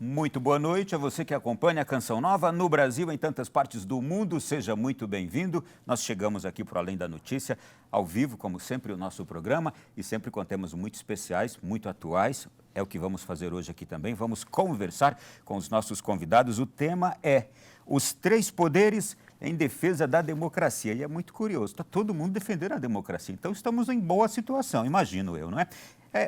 Muito boa noite a você que acompanha a Canção Nova no Brasil, em tantas partes do mundo. Seja muito bem-vindo. Nós chegamos aqui para Além da Notícia, ao vivo, como sempre, o nosso programa, e sempre com temas muito especiais, muito atuais. É o que vamos fazer hoje aqui também. Vamos conversar com os nossos convidados. O tema é os três poderes em defesa da democracia. E é muito curioso, está todo mundo defendendo a democracia. Então estamos em boa situação, imagino eu, não é?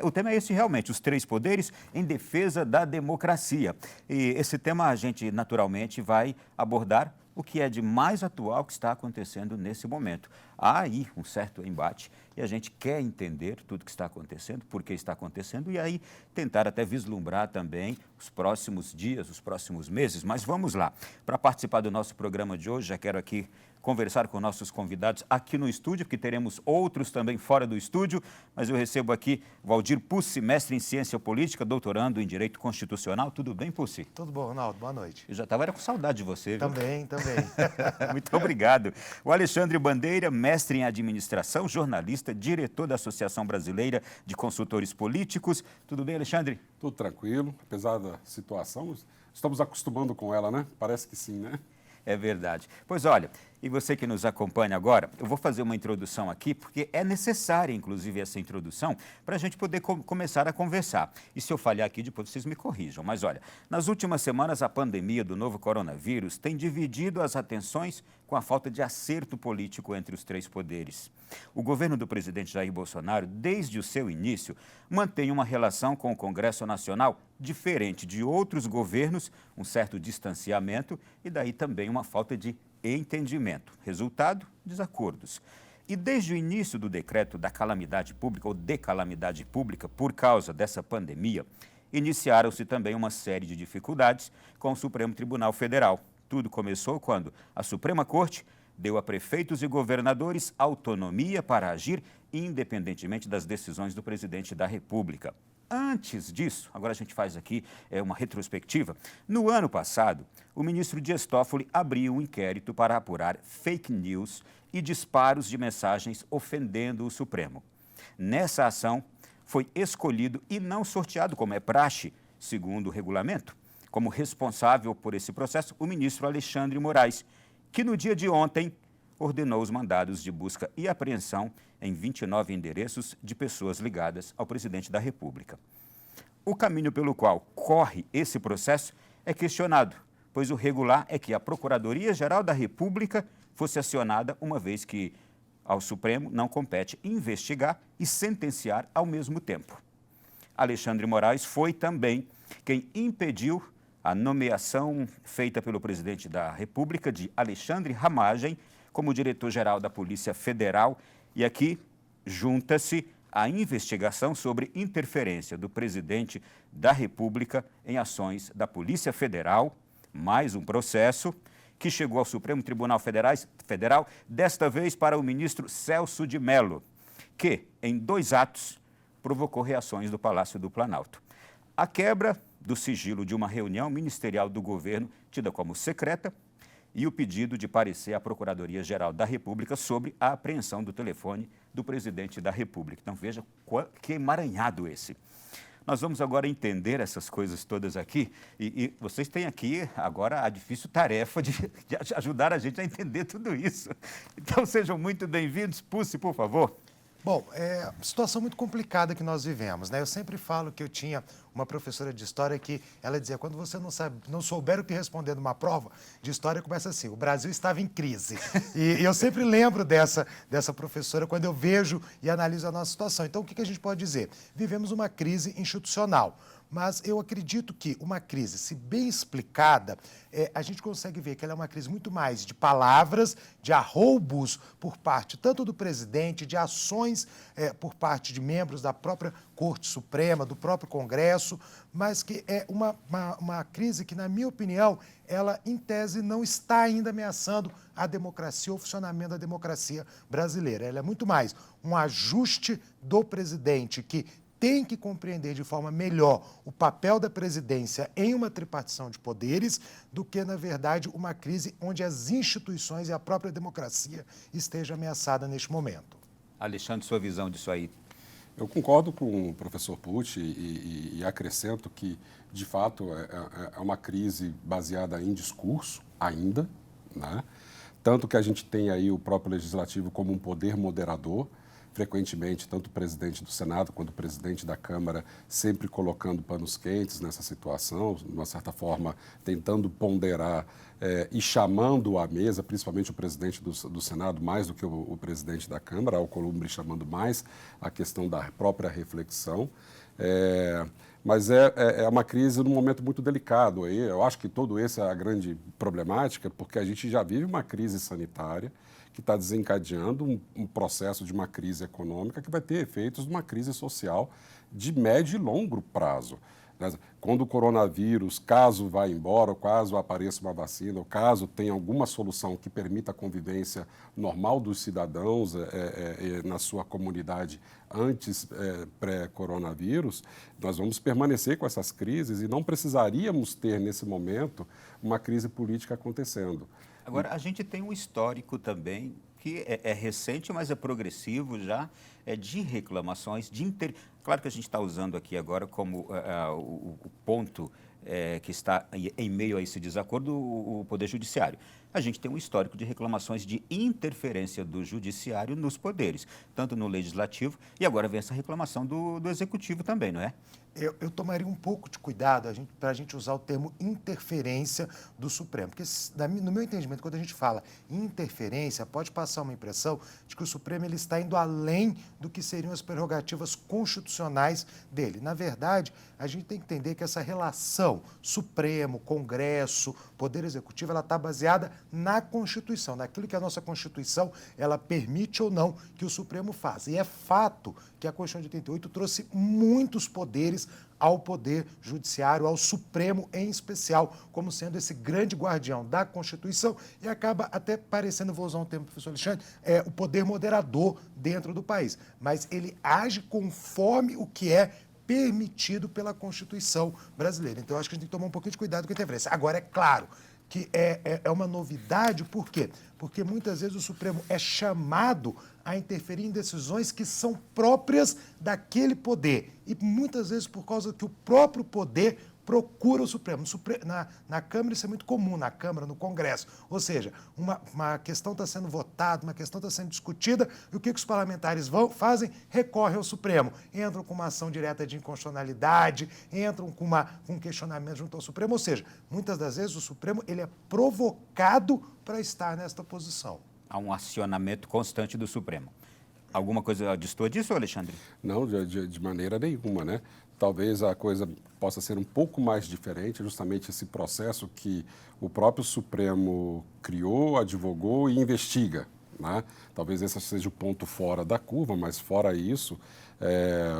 O tema é esse realmente, os três poderes em defesa da democracia. E esse tema a gente naturalmente vai abordar o que é de mais atual que está acontecendo nesse momento. Há aí um certo embate e a gente quer entender tudo o que está acontecendo, por que está acontecendo e aí tentar até vislumbrar também os próximos dias, os próximos meses. Mas vamos lá. Para participar do nosso programa de hoje, já quero aqui conversar com nossos convidados aqui no estúdio, porque teremos outros também fora do estúdio, mas eu recebo aqui Waldir Pussi, mestre em Ciência Política, doutorando em Direito Constitucional. Tudo bem, Pussi? Tudo bom, Ronaldo? Boa noite. Eu já estava com saudade de você, viu? Também. Muito obrigado. O Alexandre Bandeira, mestre em Administração, jornalista, diretor da Associação Brasileira de Consultores Políticos. Tudo bem, Alexandre? Tudo tranquilo, apesar da situação, estamos acostumando com ela, né? Parece que sim, né? É verdade. Pois olha, e você que nos acompanha agora, eu vou fazer uma introdução aqui, porque é necessária, inclusive, essa introdução, para a gente poder começar a conversar. E se eu falhar aqui, depois vocês me corrijam. Mas olha, nas últimas semanas, a pandemia do novo coronavírus tem dividido as atenções com a falta de acerto político entre os três poderes. O governo do presidente Jair Bolsonaro, desde o seu início, mantém uma relação com o Congresso Nacional diferente de outros governos, um certo distanciamento e daí também uma falta de entendimento. Resultado, desacordos. E desde o início do decreto da calamidade pública ou de calamidade pública por causa dessa pandemia, iniciaram-se também uma série de dificuldades com o Supremo Tribunal Federal. Tudo começou quando a Suprema Corte deu a prefeitos e governadores autonomia para agir independentemente das decisões do presidente da República. Antes disso, agora a gente faz aqui uma retrospectiva, no ano passado, o ministro Dias Toffoli abriu um inquérito para apurar fake news e disparos de mensagens ofendendo o Supremo. Nessa ação, foi escolhido e não sorteado, como é praxe, segundo o regulamento, como responsável por esse processo, o ministro Alexandre Moraes, que no dia de ontem ordenou os mandados de busca e apreensão em 29 endereços de pessoas ligadas ao presidente da República. O caminho pelo qual corre esse processo é questionado, pois o regular é que a Procuradoria-Geral da República fosse acionada, uma vez que ao Supremo não compete investigar e sentenciar ao mesmo tempo. Alexandre Moraes foi também quem impediu a nomeação feita pelo presidente da República de Alexandre Ramagem como diretor-geral da Polícia Federal. E aqui junta-se a investigação sobre interferência do presidente da República em ações da Polícia Federal, mais um processo que chegou ao Supremo Tribunal Federal, desta vez para o ministro Celso de Mello, que, em 2 atos, provocou reações do Palácio do Planalto. A quebra do sigilo de uma reunião ministerial do governo, tida como secreta, e o pedido de parecer à Procuradoria-Geral da República sobre a apreensão do telefone do presidente da República. Então, veja que emaranhado esse. Nós vamos agora entender essas coisas todas aqui e vocês têm aqui agora a difícil tarefa de ajudar a gente a entender tudo isso. Então, sejam muito bem-vindos. Pussi, por favor. Bom, é uma situação muito complicada que nós vivemos, né? Eu sempre falo que eu tinha uma professora de história que ela dizia, quando você não souber o que responder numa prova de história, começa assim, o Brasil estava em crise. E eu sempre lembro dessa professora quando eu vejo e analiso a nossa situação. Então, o que a gente pode dizer? Vivemos uma crise institucional. Mas eu acredito que uma crise, se bem explicada, a gente consegue ver que ela é uma crise muito mais de palavras, de arroubos por parte tanto do presidente, de ações por parte de membros da própria Corte Suprema, do próprio Congresso, mas que é uma crise que, na minha opinião, ela, em tese, não está ainda ameaçando a democracia, o funcionamento da democracia brasileira. Ela é muito mais um ajuste do presidente que tem que compreender de forma melhor o papel da presidência em uma tripartição de poderes do que, na verdade, uma crise onde as instituições e a própria democracia estejam ameaçadas neste momento. Alexandre, sua visão disso aí? Eu concordo com o professor Pucci e acrescento que, de fato, é uma crise baseada em discurso ainda, né? Tanto que a gente tem aí o próprio Legislativo como um poder moderador, frequentemente, tanto o presidente do Senado quanto o presidente da Câmara sempre colocando panos quentes nessa situação, de uma certa forma tentando ponderar e chamando à mesa, principalmente o presidente do Senado, mais do que o presidente da Câmara, Alcolumbre chamando mais a questão da própria reflexão. Mas é uma crise num momento muito delicado. Aí. Eu acho que todo esse é a grande problemática, porque a gente já vive uma crise sanitária que está desencadeando um processo de uma crise econômica que vai ter efeitos de uma crise social de médio e longo prazo. Quando o coronavírus, caso vá embora, ou caso apareça uma vacina, ou caso tenha alguma solução que permita a convivência normal dos cidadãos na sua comunidade antes pré-coronavírus, nós vamos permanecer com essas crises e não precisaríamos ter, nesse momento, uma crise política acontecendo. Agora, a gente tem um histórico também que é recente, mas é progressivo já, de reclamações, Claro que a gente está usando aqui agora como o ponto que está em meio a esse desacordo o Poder Judiciário. A gente tem um histórico de reclamações de interferência do Judiciário nos poderes, tanto no Legislativo, e agora vem essa reclamação do Executivo também, não é? Eu tomaria um pouco de cuidado para a gente usar o termo interferência do Supremo, porque, no meu entendimento, quando a gente fala interferência, pode passar uma impressão de que o Supremo ele está indo além do que seriam as prerrogativas constitucionais dele. Na verdade, a gente tem que entender que essa relação Supremo, Congresso, Poder Executivo, ela está baseada na Constituição, naquilo que a nossa Constituição ela permite ou não que o Supremo faça. E é fato que a Constituição de 88 trouxe muitos poderes ao Poder Judiciário, ao Supremo em especial, como sendo esse grande guardião da Constituição e acaba até parecendo, vou usar um termo do professor Alexandre, o poder moderador dentro do país. Mas ele age conforme o que é permitido pela Constituição brasileira. Então, eu acho que a gente tem que tomar um pouquinho de cuidado com a interferência. Agora, é claro que é uma novidade, por quê? Porque muitas vezes o Supremo é chamado a interferir em decisões que são próprias daquele poder. E muitas vezes por causa que o próprio poder procura o Supremo. Na Câmara isso é muito comum, na Câmara, no Congresso. Ou seja, uma questão está sendo votada, uma questão está sendo discutida, e o que os parlamentares fazem? Recorrem ao Supremo. Entram com uma ação direta de inconstitucionalidade, entram com um questionamento junto ao Supremo. Ou seja, muitas das vezes o Supremo ele é provocado para estar nesta posição. Há um acionamento constante do Supremo. Alguma coisa distor disso, Alexandre? Não, de maneira nenhuma, né? Talvez a coisa possa ser um pouco mais diferente, justamente esse processo que o próprio Supremo criou, advogou e investiga, né? Talvez esse seja o ponto fora da curva, mas fora isso,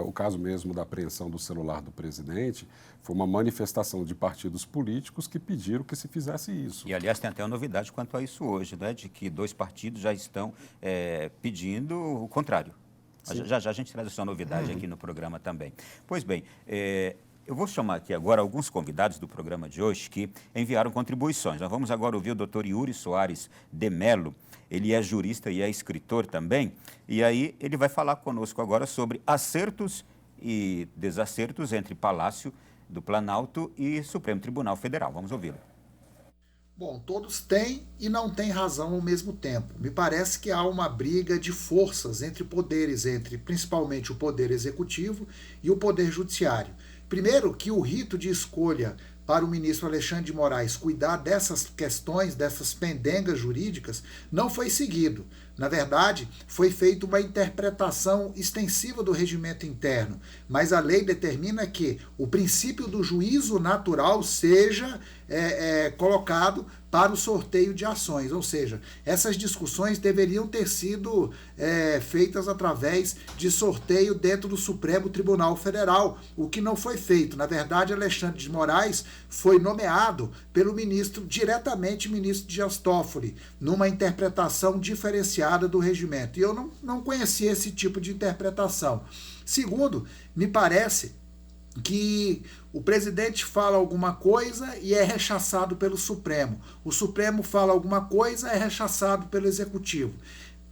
o caso mesmo da apreensão do celular do presidente foi uma manifestação de partidos políticos que pediram que se fizesse isso. E, aliás, tem até uma novidade quanto a isso hoje, né? De que 2 partidos já estão pedindo o contrário. Já a gente traz essa novidade aqui no programa também. Pois bem, eu vou chamar aqui agora alguns convidados do programa de hoje que enviaram contribuições. Nós vamos agora ouvir o doutor Yuri Soares de Mello. Ele é jurista e é escritor também. E aí ele vai falar conosco agora sobre acertos e desacertos entre Palácio do Planalto e Supremo Tribunal Federal. Vamos ouvi-lo. Bom, todos têm e não têm razão ao mesmo tempo. Me parece que há uma briga de forças entre poderes, entre principalmente o Poder Executivo e o Poder Judiciário. Primeiro, que o rito de escolha para o ministro Alexandre de Moraes cuidar dessas questões, dessas pendengas jurídicas, não foi seguido. Na verdade, foi feita uma interpretação extensiva do regimento interno, mas a lei determina que o princípio do juízo natural seja colocado para o sorteio de ações, ou seja, essas discussões deveriam ter sido feitas através de sorteio dentro do Supremo Tribunal Federal, o que não foi feito. Na verdade, Alexandre de Moraes foi nomeado pelo ministro, diretamente ministro Dias Toffoli, numa interpretação diferenciada do regimento. E eu não conhecia esse tipo de interpretação. Segundo, me parece que o presidente fala alguma coisa e é rechaçado pelo Supremo. O Supremo fala alguma coisa e é rechaçado pelo Executivo.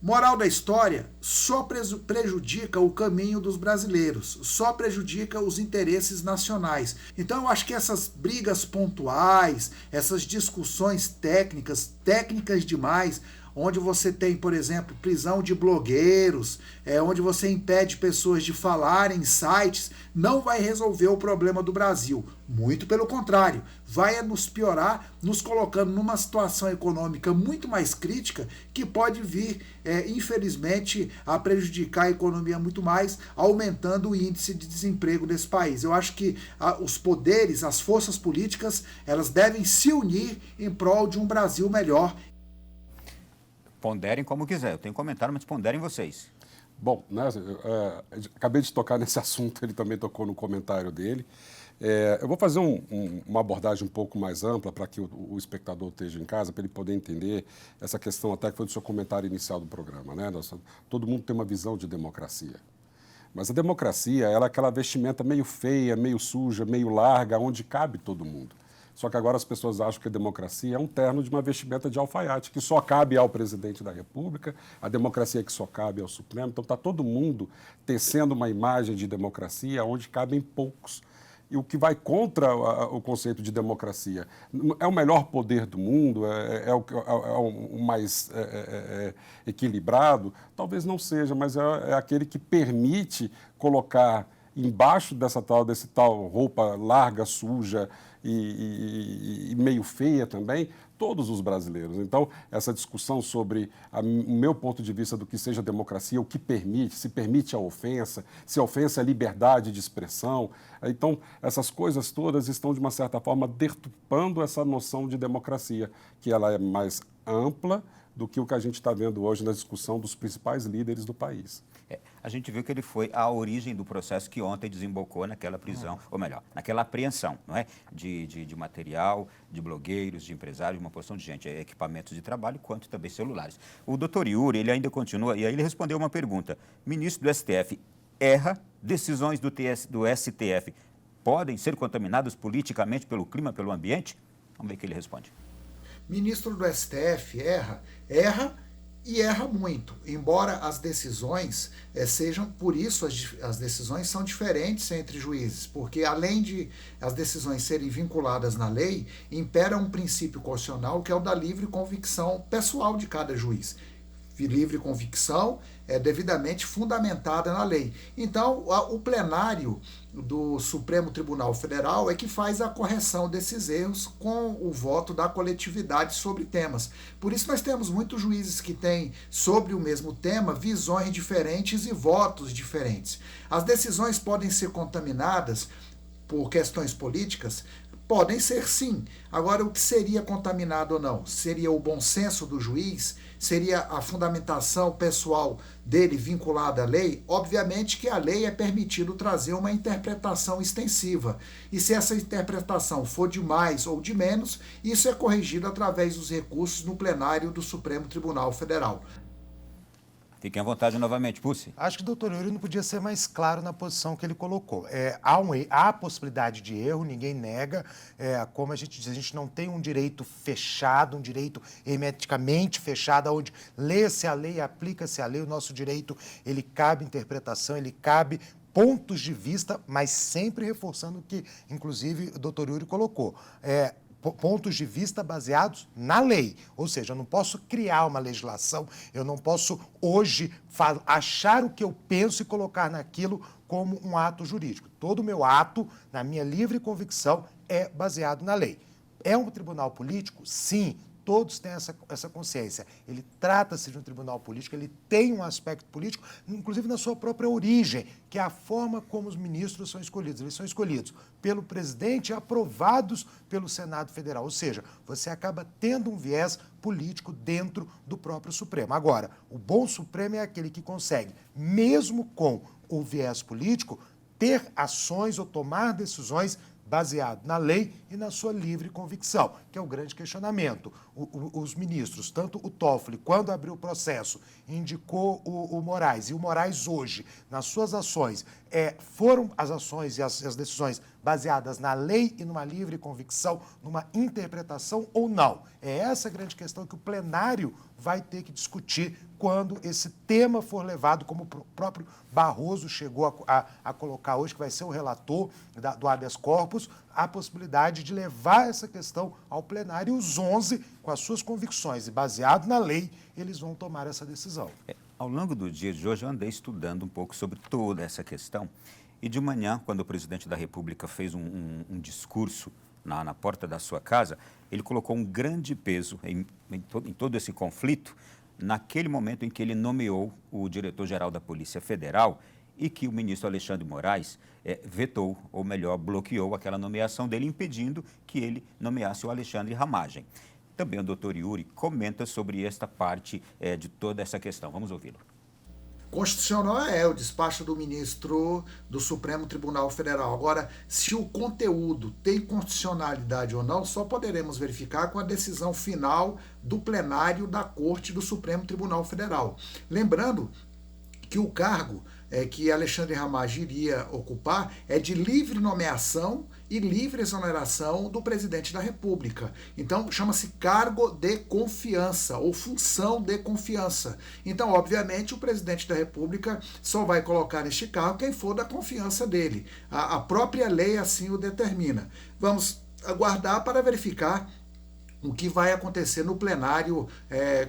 Moral da história, só prejudica o caminho dos brasileiros, só prejudica os interesses nacionais. Então eu acho que essas brigas pontuais, essas discussões técnicas demais, onde você tem, por exemplo, prisão de blogueiros, onde você impede pessoas de falarem em sites, não vai resolver o problema do Brasil. Muito pelo contrário, vai nos piorar, nos colocando numa situação econômica muito mais crítica, que pode vir, infelizmente, a prejudicar a economia muito mais, aumentando o índice de desemprego desse país. Eu acho que os poderes, as forças políticas, elas devem se unir em prol de um Brasil melhor. Ponderem como quiser. Eu tenho comentário, mas ponderem vocês. Bom, né, acabei de tocar nesse assunto, ele também tocou no comentário dele. Eu vou fazer uma abordagem um pouco mais ampla para que o espectador esteja em casa, para ele poder entender essa questão até que foi do seu comentário inicial do programa. Né? Todo mundo tem uma visão de democracia. Mas a democracia ela é aquela vestimenta meio feia, meio suja, meio larga, onde cabe todo mundo. Só que agora as pessoas acham que a democracia é um terno de uma vestimenta de alfaiate, que só cabe ao presidente da República, a democracia que só cabe ao Supremo. Então está todo mundo tecendo uma imagem de democracia onde cabem poucos. E o que vai contra o conceito de democracia é o melhor poder do mundo, é o mais equilibrado? Talvez não seja, mas é aquele que permite colocar embaixo desse tal roupa larga, suja e meio feia também, todos os brasileiros. Então, essa discussão sobre o meu ponto de vista do que seja democracia, o que permite, se permite a ofensa, se a ofensa é liberdade de expressão. Então, essas coisas todas estão, de uma certa forma, deturpando essa noção de democracia, que ela é mais ampla do que o que a gente está vendo hoje na discussão dos principais líderes do país. A gente viu que ele foi a origem do processo que ontem desembocou naquela prisão, ou melhor, naquela apreensão, não é? De material, de blogueiros, de empresários, uma porção de gente, equipamentos de trabalho, quanto também celulares. O doutor Yuri, ele ainda continua, e aí ele respondeu uma pergunta. Ministro do STF erra, decisões do STF podem ser contaminadas politicamente pelo clima, pelo ambiente? Vamos ver o que ele responde. Ministro do STF erra e erra muito, embora as decisões sejam, por isso as decisões são diferentes entre juízes, porque além de as decisões serem vinculadas na lei, impera um princípio constitucional que é o da livre convicção pessoal de cada juiz. Livre convicção é devidamente fundamentada na lei. Então, o plenário do Supremo Tribunal Federal é que faz a correção desses erros com o voto da coletividade sobre temas. Por isso nós temos muitos juízes que têm, sobre o mesmo tema, visões diferentes e votos diferentes. As decisões podem ser contaminadas por questões políticas? Podem ser, sim. Agora, o que seria contaminado ou não? Seria o bom senso do juiz? Seria a fundamentação pessoal dele vinculada à lei? Obviamente que a lei é permitido trazer uma interpretação extensiva. E se essa interpretação for de mais ou de menos, isso é corrigido através dos recursos no plenário do Supremo Tribunal Federal. Fiquem à vontade novamente, Pussi. Acho que o doutor Yuri não podia ser mais claro na posição que ele colocou. Há possibilidade de erro, ninguém nega. Como a gente diz, a gente não tem um direito fechado, um direito hermeticamente fechado, onde lê-se a lei, aplica-se a lei. O nosso direito, ele cabe interpretação, ele cabe pontos de vista, mas sempre reforçando o que, inclusive, o doutor Yuri colocou. Pontos de vista baseados na lei. Ou seja, eu não posso criar uma legislação, eu não posso hoje achar o que eu penso e colocar naquilo como um ato jurídico. Todo o meu ato, na minha livre convicção, é baseado na lei. É um tribunal político? Sim. Todos têm essa consciência. Ele trata-se de um tribunal político, ele tem um aspecto político, inclusive na sua própria origem, que é a forma como os ministros são escolhidos. Eles são escolhidos pelo presidente e aprovados pelo Senado Federal. Ou seja, você acaba tendo um viés político dentro do próprio Supremo. Agora, o bom Supremo é aquele que consegue, mesmo com o viés político, ter ações ou tomar decisões baseado na lei e na sua livre convicção, que é o grande questionamento. Os ministros, tanto o Toffoli, quando abriu o processo, indicou o Moraes, e o Moraes hoje, nas suas ações, foram as ações e as decisões baseadas na lei e numa livre convicção, numa interpretação ou não? É essa a grande questão que o plenário vai ter que discutir quando esse tema for levado, como o próprio Barroso chegou a colocar hoje, que vai ser o relator do habeas corpus, a possibilidade de levar essa questão ao plenário, e os 11, com as suas convicções e baseado na lei, eles vão tomar essa decisão. Ao longo do dia de hoje, eu andei estudando um pouco sobre toda essa questão. E de manhã, quando o presidente da República fez um discurso na porta da sua casa, ele colocou um grande peso em todo esse conflito, naquele momento em que ele nomeou o diretor-geral da Polícia Federal e que o ministro Alexandre de Moraes vetou, ou melhor, bloqueou aquela nomeação dele, impedindo que ele nomeasse o Alexandre Ramagem. Também o doutor Yuri comenta sobre esta parte de toda essa questão. Vamos ouvi-lo. Constitucional é o despacho do ministro do Supremo Tribunal Federal. Agora, se o conteúdo tem constitucionalidade ou não, só poderemos verificar com a decisão final do plenário da Corte do Supremo Tribunal Federal. Lembrando que o cargo que Alexandre Ramagem iria ocupar é de livre nomeação e livre exoneração do presidente da República. Então, chama-se cargo de confiança ou função de confiança. Então, obviamente, o presidente da República só vai colocar neste cargo quem for da confiança dele. A própria lei assim o determina. Vamos aguardar para verificar o que vai acontecer no plenário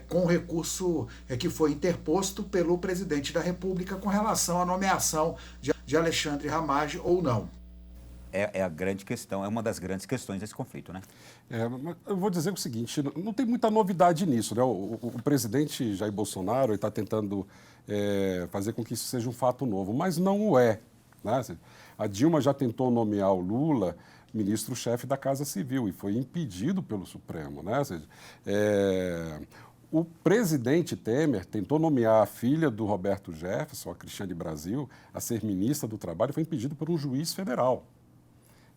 com o recurso que foi interposto pelo presidente da República com relação à nomeação de Alexandre Ramagem ou não. É a grande questão, é uma das grandes questões desse conflito, né? Eu vou dizer o seguinte, não tem muita novidade nisso, né? O presidente Jair Bolsonaro está tentando fazer com que isso seja um fato novo, mas não o é, né? A Dilma já tentou nomear o Lula ministro-chefe da Casa Civil e foi impedido pelo Supremo, né? Ou seja, o presidente Temer tentou nomear a filha do Roberto Jefferson, a Cristiane Brasil, a ser ministra do Trabalho e foi impedido por um juiz federal.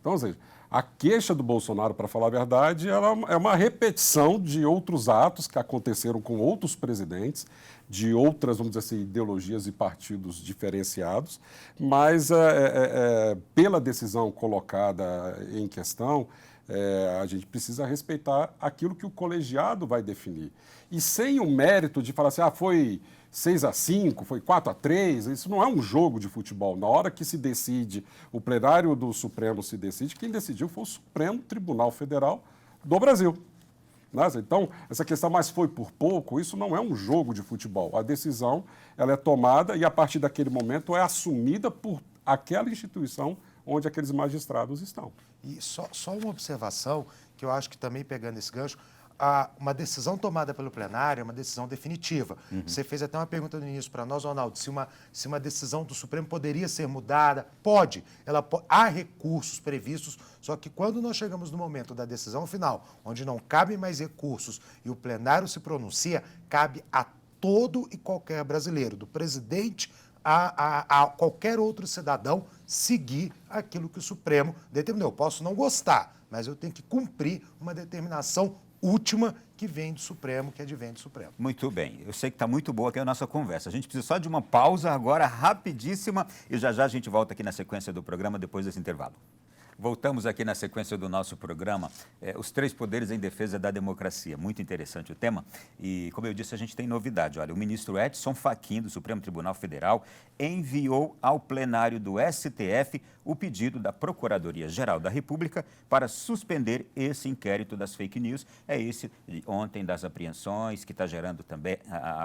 Então, ou seja, a queixa do Bolsonaro, para falar a verdade, ela é uma repetição de outros atos que aconteceram com outros presidentes, de outras, vamos dizer assim, ideologias e partidos diferenciados, mas pela decisão colocada em questão, a gente precisa respeitar aquilo que o colegiado vai definir. E sem o mérito de falar assim, foi 6-5, foi 4-3, isso não é um jogo de futebol. Na hora que se decide, o plenário do Supremo se decide, quem decidiu foi o Supremo Tribunal Federal do Brasil. Então, essa questão, mas foi por pouco, isso não é um jogo de futebol. A decisão ela é tomada e, a partir daquele momento, é assumida por aquela instituição onde aqueles magistrados estão. E só uma observação, que eu acho que também, pegando esse gancho, uma decisão tomada pelo plenário é uma decisão definitiva. Uhum. Você fez até uma pergunta no início para nós, Ronaldo, se uma decisão do Supremo poderia ser mudada. Pode. Há recursos previstos, só que quando nós chegamos no momento da decisão final, onde não cabem mais recursos e o plenário se pronuncia, cabe a todo e qualquer brasileiro, do presidente a qualquer outro cidadão, seguir aquilo que o Supremo determinou. Eu posso não gostar, mas eu tenho que cumprir uma determinação última que vem do Supremo, que advém do Supremo. Muito bem. Eu sei que está muito boa aqui a nossa conversa. A gente precisa só de uma pausa agora, rapidíssima, e já a gente volta aqui na sequência do programa, depois desse intervalo. Voltamos aqui na sequência do nosso programa, os 3 poderes em defesa da democracia. Muito interessante o tema. E, como eu disse, a gente tem novidade. Olha, o ministro Edson Fachin, do Supremo Tribunal Federal, enviou ao plenário do STF o pedido da Procuradoria-Geral da República para suspender esse inquérito das fake news. É esse de ontem das apreensões, que está gerando também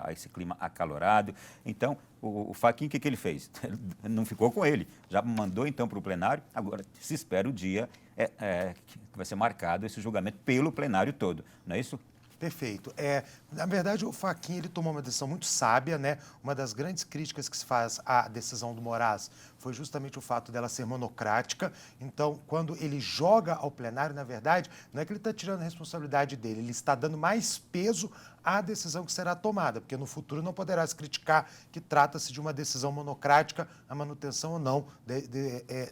esse clima acalorado. Então, o Fachin, o que ele fez? Não ficou com ele, já mandou então para o plenário, agora se espera o dia que vai ser marcado esse julgamento pelo plenário todo, não é isso? Perfeito. Na verdade, o Fachin ele tomou uma decisão muito sábia, né? Uma das grandes críticas que se faz à decisão do Moraes foi justamente o fato dela ser monocrática. Então, quando ele joga ao plenário, na verdade, não é que ele está tirando a responsabilidade dele, ele está dando mais peso à decisão que será tomada, porque no futuro não poderá se criticar que trata-se de uma decisão monocrática, a manutenção ou não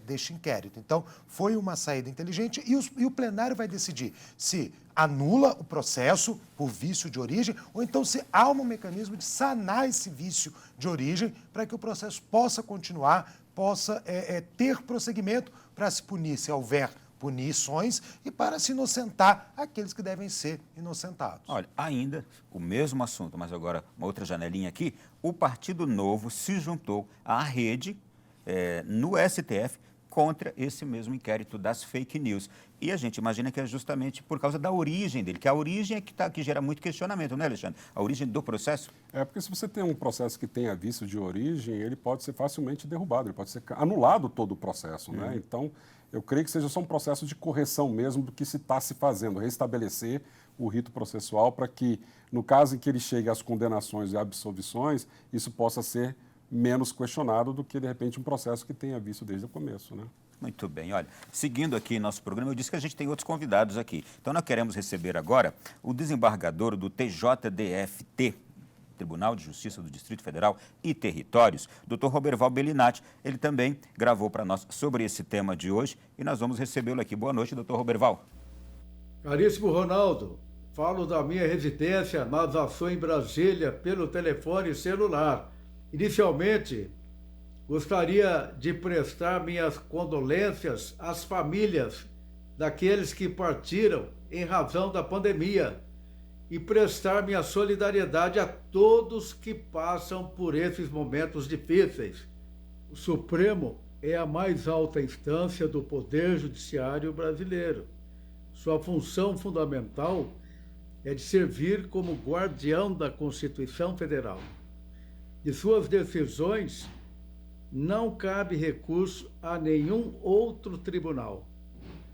deste inquérito. Então, foi uma saída inteligente e o plenário vai decidir se anula o processo por vício de origem ou então se há um mecanismo de sanar esse vício de origem para que o processo possa continuar possa ter prosseguimento para se punir, se houver punições, e para se inocentar aqueles que devem ser inocentados. Olha, ainda o mesmo assunto, mas agora uma outra janelinha aqui, o Partido Novo se juntou à rede no STF contra esse mesmo inquérito das fake news. E a gente imagina que é justamente por causa da origem dele, que a origem é que gera muito questionamento, né, Alexandre? A origem do processo? Porque se você tem um processo que tenha vício de origem, ele pode ser facilmente derrubado, ele pode ser anulado todo o processo, né? Então, eu creio que seja só um processo de correção mesmo do que se está se fazendo, restabelecer o rito processual para que, no caso em que ele chegue às condenações e absolvições, isso possa ser menos questionado do que, de repente, um processo que tenha vício desde o começo, né? Muito bem, olha, seguindo aqui nosso programa, eu disse que a gente tem outros convidados aqui. Então, nós queremos receber agora o desembargador do TJDFT, Tribunal de Justiça do Distrito Federal e Territórios, Dr. Roberval Bellinati. Ele também gravou para nós sobre esse tema de hoje e nós vamos recebê-lo aqui. Boa noite, Dr. Roberval. Caríssimo Ronaldo, falo da minha residência nas ações em Brasília pelo telefone celular. Inicialmente, gostaria de prestar minhas condolências às famílias daqueles que partiram em razão da pandemia e prestar minha solidariedade a todos que passam por esses momentos difíceis. O Supremo é a mais alta instância do Poder Judiciário brasileiro. Sua função fundamental é de servir como guardião da Constituição Federal. De suas decisões, não cabe recurso a nenhum outro tribunal.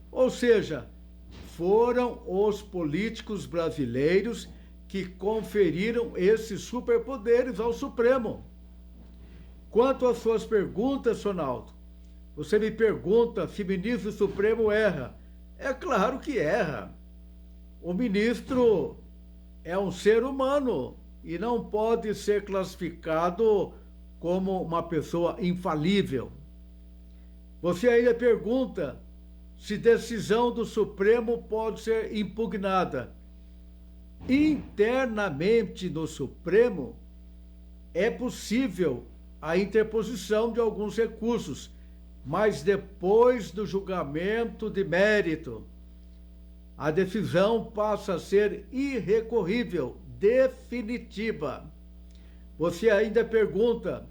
Ou seja, foram os políticos brasileiros que conferiram esses superpoderes ao Supremo. Quanto às suas perguntas, Ronaldo, você me pergunta se o ministro Supremo erra. É claro que erra. O ministro é um ser humano e não pode ser classificado como uma pessoa infalível. Você ainda pergunta se decisão do Supremo pode ser impugnada. Internamente no Supremo é possível a interposição de alguns recursos, mas depois do julgamento de mérito, a decisão passa a ser irrecorrível, definitiva. Você ainda pergunta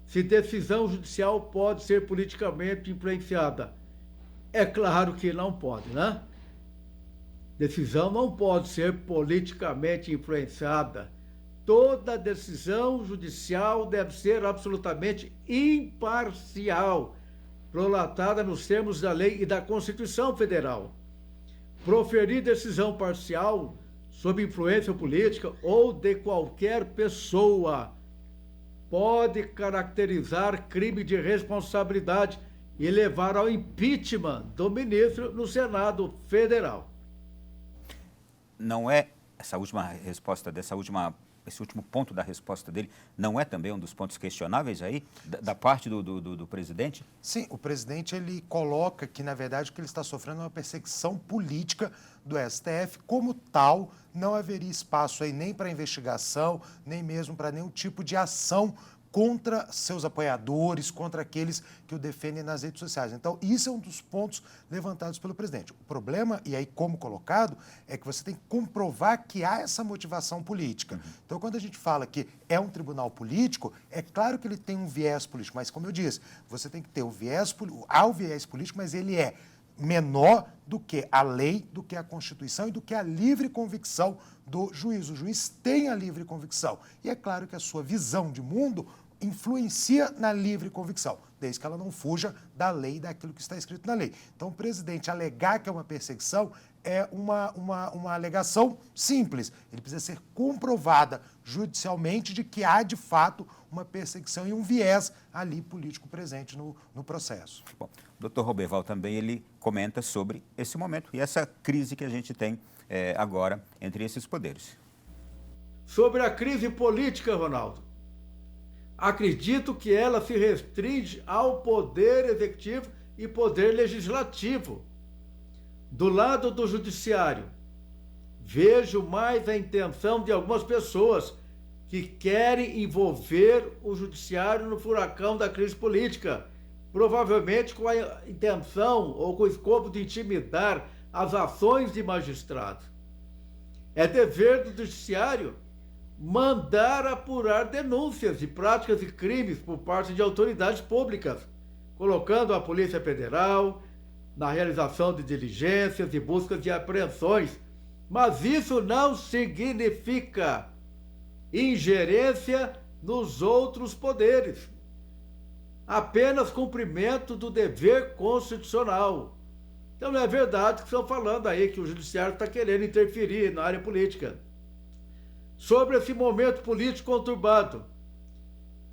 se decisão judicial pode ser politicamente influenciada. É claro que não pode, né? Decisão não pode ser politicamente influenciada. Toda decisão judicial deve ser absolutamente imparcial, prolatada nos termos da lei e da Constituição Federal. Proferir decisão parcial sob influência política ou de qualquer pessoa pode caracterizar crime de responsabilidade e levar ao impeachment do ministro no Senado Federal. Não é essa última resposta esse último ponto da resposta dele, não é também um dos pontos questionáveis aí, da parte do presidente? Sim, o presidente ele coloca que, na verdade, o que ele está sofrendo é uma perseguição política do STF. Como tal, não haveria espaço aí nem para investigação, nem mesmo para nenhum tipo de ação contra seus apoiadores, contra aqueles que o defendem nas redes sociais. Então, isso é um dos pontos levantados pelo presidente. O problema, e aí como colocado, é que você tem que comprovar que há essa motivação política. Então, quando a gente fala que é um tribunal político, é claro que ele tem um viés político, mas, como eu disse, você tem que ter o viés político, mas ele é menor do que a lei, do que a Constituição e do que a livre convicção do juiz. O juiz tem a livre convicção. E é claro que a sua visão de mundo influencia na livre convicção, desde que ela não fuja da lei, daquilo que está escrito na lei. Então, o presidente alegar que é uma perseguição é uma alegação simples. Ele precisa ser comprovada judicialmente de que há, de fato, uma perseguição e um viés ali político presente no processo. Bom, o doutor Roberval também ele comenta sobre esse momento e essa crise que a gente tem agora entre esses poderes. Sobre a crise política, Ronaldo, acredito que ela se restringe ao poder executivo e poder legislativo. Do lado do judiciário, vejo mais a intenção de algumas pessoas que querem envolver o judiciário no furacão da crise política, provavelmente com a intenção ou com o escopo de intimidar as ações de magistrados. É dever do judiciário mandar apurar denúncias de práticas e crimes por parte de autoridades públicas, colocando a Polícia Federal na realização de diligências e buscas de apreensões. Mas isso não significa ingerência nos outros poderes. Apenas cumprimento do dever constitucional. Então não é verdade que estão falando aí que o judiciário está querendo interferir na área política. Sobre esse momento político conturbado,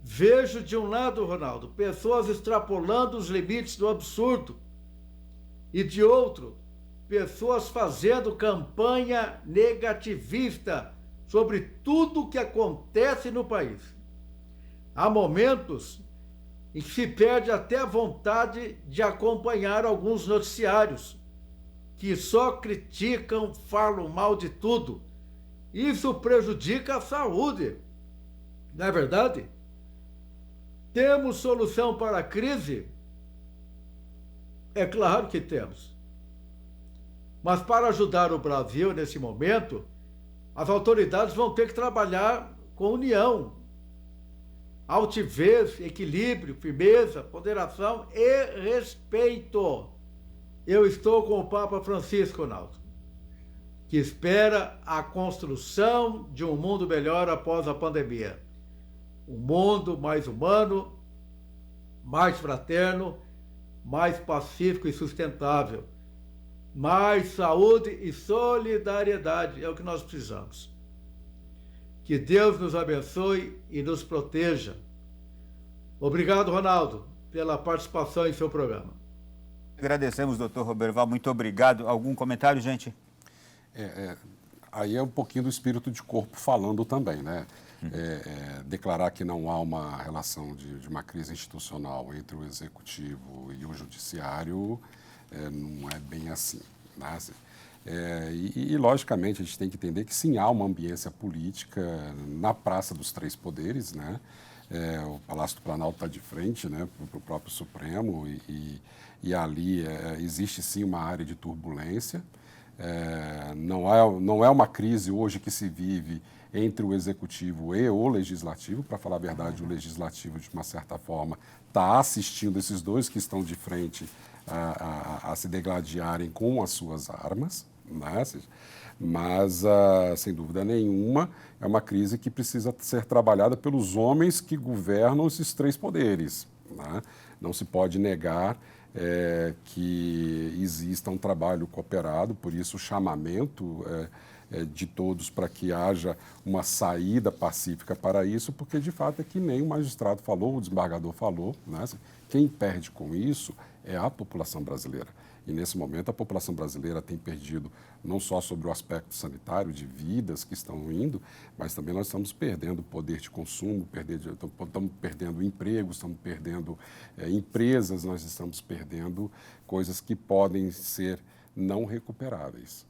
vejo de um lado, Ronaldo, pessoas extrapolando os limites do absurdo e de outro, pessoas fazendo campanha negativista sobre tudo o que acontece no país. Há momentos em que se perde até a vontade de acompanhar alguns noticiários que só criticam, falam mal de tudo. Isso prejudica a saúde. Não é verdade? Temos solução para a crise? É claro que temos. Mas para ajudar o Brasil nesse momento, as autoridades vão ter que trabalhar com união, altivez, equilíbrio, firmeza, ponderação e respeito. Eu estou com o Papa Francisco, Ronaldo, que espera a construção de um mundo melhor após a pandemia. Um mundo mais humano, mais fraterno, mais pacífico e sustentável. Mais saúde e solidariedade é o que nós precisamos. Que Deus nos abençoe e nos proteja. Obrigado, Ronaldo, pela participação em seu programa. Agradecemos, doutor Roberval, muito obrigado. Algum comentário, gente? Aí é um pouquinho do espírito de corpo falando também, né? Declarar que não há uma relação de uma crise institucional entre o executivo e o judiciário não é bem assim, né? Logicamente, a gente tem que entender que sim, há uma ambiência política na Praça dos Três Poderes, né? O Palácio do Planalto está de frente, né, para o próprio Supremo e ali existe sim uma área de turbulência. Não é uma crise hoje que se vive entre o Executivo e o Legislativo. Para falar a verdade, o Legislativo, de uma certa forma, está assistindo esses dois que estão de frente a se degladiarem com as suas armas, né? Mas, sem dúvida nenhuma, é uma crise que precisa ser trabalhada pelos homens que governam esses três poderes, né? Não se pode negar que exista um trabalho cooperado, por isso o chamamento de todos para que haja uma saída pacífica para isso, porque de fato é que nem o magistrado falou, o desembargador falou, né? Quem perde com isso é a população brasileira. E nesse momento a população brasileira tem perdido não só sobre o aspecto sanitário de vidas que estão indo, mas também nós estamos perdendo poder de consumo, estamos perdendo empregos, estamos perdendo empresas, nós estamos perdendo coisas que podem ser não recuperáveis.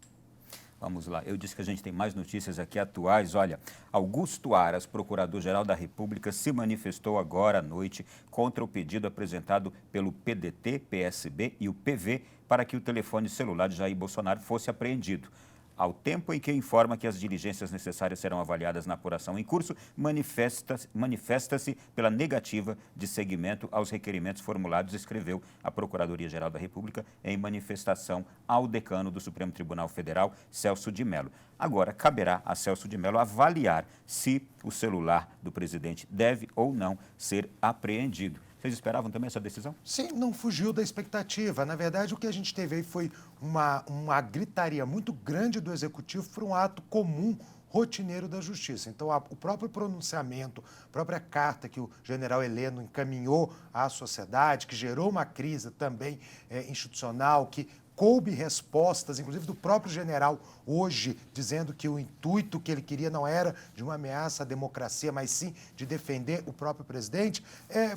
Vamos lá, eu disse que a gente tem mais notícias aqui atuais. Olha, Augusto Aras, procurador-geral da República, se manifestou agora à noite contra o pedido apresentado pelo PDT, PSB e o PV para que o telefone celular de Jair Bolsonaro fosse apreendido. Ao tempo em que informa que as diligências necessárias serão avaliadas na apuração em curso, manifesta-se pela negativa de seguimento aos requerimentos formulados, escreveu a Procuradoria-Geral da República em manifestação ao decano do Supremo Tribunal Federal, Celso de Mello. Agora, caberá a Celso de Mello avaliar se o celular do presidente deve ou não ser apreendido. Vocês esperavam também essa decisão? Sim, não fugiu da expectativa. Na verdade, o que a gente teve aí foi uma gritaria muito grande do Executivo por um ato comum, rotineiro da Justiça. Então, o próprio pronunciamento, a própria carta que o general Heleno encaminhou à sociedade, que gerou uma crise também institucional, que coube respostas, inclusive do próprio general hoje, dizendo que o intuito que ele queria não era de uma ameaça à democracia, mas sim de defender o próprio presidente,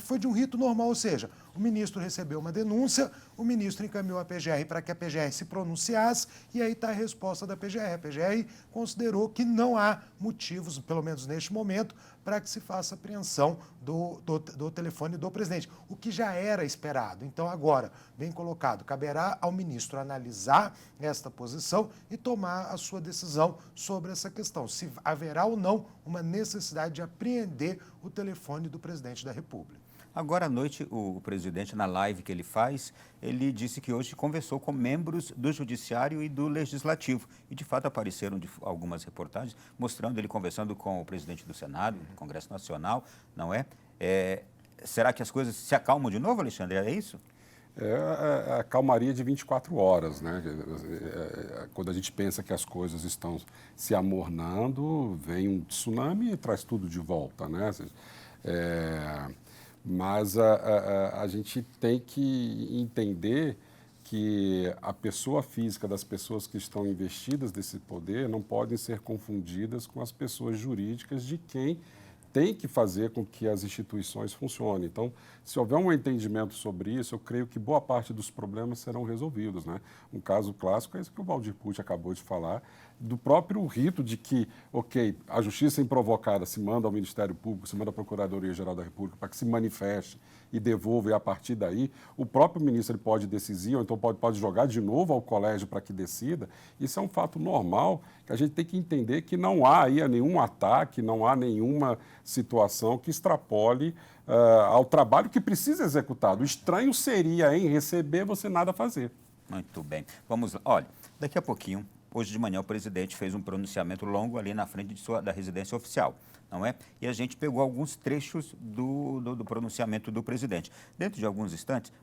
foi de um rito normal, ou seja, O ministro recebeu uma denúncia, o ministro encaminhou a PGR para que a PGR se pronunciasse e aí está a resposta da PGR. A PGR considerou que não há motivos, pelo menos neste momento, para que se faça apreensão do telefone do presidente, o que já era esperado. Então, agora, bem colocado, caberá ao ministro analisar esta posição e tomar a sua decisão sobre essa questão, se haverá ou não uma necessidade de apreender o telefone do presidente da República. Agora à noite, o presidente, na live que ele faz, ele disse que hoje conversou com membros do Judiciário e do Legislativo. E, de fato, apareceram algumas reportagens mostrando ele conversando com o presidente do Senado, do Congresso Nacional, não é? Será que as coisas se acalmam de novo, Alexandre? É isso? É a calmaria de 24 horas, né? Quando a gente pensa que as coisas estão se amornando, vem um tsunami e traz tudo de volta, né? Mas a gente tem que entender que a pessoa física das pessoas que estão investidas desse poder não podem ser confundidas com as pessoas jurídicas de quem tem que fazer com que as instituições funcionem. Então, se houver um entendimento sobre isso, eu creio que boa parte dos problemas serão resolvidos, né? Um caso clássico é esse que o Valdir Pucci acabou de falar, do próprio rito de que, ok, a justiça improvocada se manda ao Ministério Público, se manda à Procuradoria-Geral da República para que se manifeste e devolva, e a partir daí o próprio ministro ele pode decidir, ou então pode jogar de novo ao colégio para que decida. Isso é um fato normal, que a gente tem que entender que não há aí nenhum ataque, não há nenhuma situação que extrapole ao trabalho que precisa ser executado. O estranho seria em receber você nada fazer. Muito bem. Vamos lá. Olha, daqui a pouquinho, hoje de manhã, o presidente fez um pronunciamento longo ali na frente da residência oficial, não é? E a gente pegou alguns trechos do pronunciamento do presidente. Dentro de alguns instantes,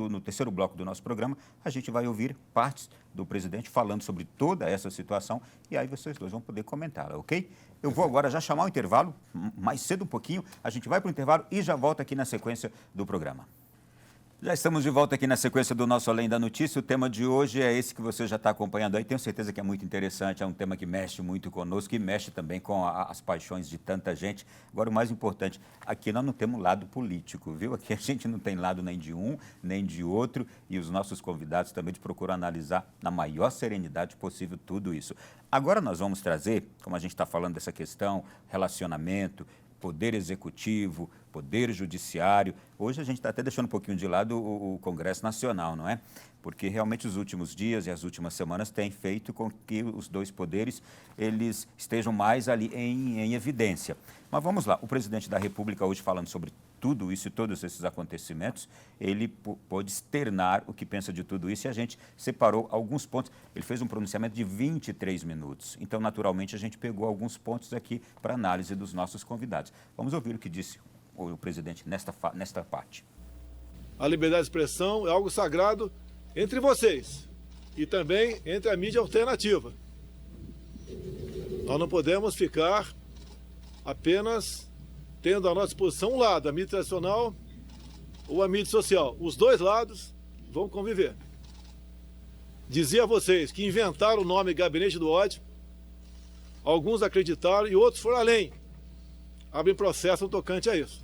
no terceiro bloco do nosso programa, a gente vai ouvir partes do presidente falando sobre toda essa situação e aí vocês dois vão poder comentá-la, ok? Eu vou agora já chamar o intervalo, mais cedo um pouquinho, a gente vai para o intervalo e já volta aqui na sequência do programa. Já estamos de volta aqui na sequência do nosso Além da Notícia. O tema de hoje é esse que você já está acompanhando aí. Tenho certeza que é muito interessante, é um tema que mexe muito conosco e mexe também com as paixões de tanta gente. Agora, o mais importante, aqui nós não temos lado político, viu? Aqui a gente não tem lado nem de um, nem de outro e os nossos convidados também procuram analisar na maior serenidade possível tudo isso. Agora nós vamos trazer, como a gente está falando dessa questão, relacionamento, poder executivo, poder judiciário. Hoje a gente está até deixando um pouquinho de lado o Congresso Nacional, não é? Porque realmente os últimos dias e as últimas semanas têm feito com que os dois poderes eles estejam mais ali em evidência. Mas vamos lá, o presidente da República hoje falando sobre tudo isso e todos esses acontecimentos, ele pôde externar o que pensa de tudo isso e a gente separou alguns pontos. Ele fez um pronunciamento de 23 minutos. Então, naturalmente, a gente pegou alguns pontos aqui para análise dos nossos convidados. Vamos ouvir o que disse o presidente nesta parte. A liberdade de expressão é algo sagrado entre vocês e também entre a mídia alternativa. Nós não podemos ficar apenas tendo à nossa disposição um lado, a mídia tradicional ou a mídia social. Os dois lados vão conviver. Dizia a vocês que inventaram o nome Gabinete do Ódio, alguns acreditaram e outros foram além. Abrem processo no tocante a isso.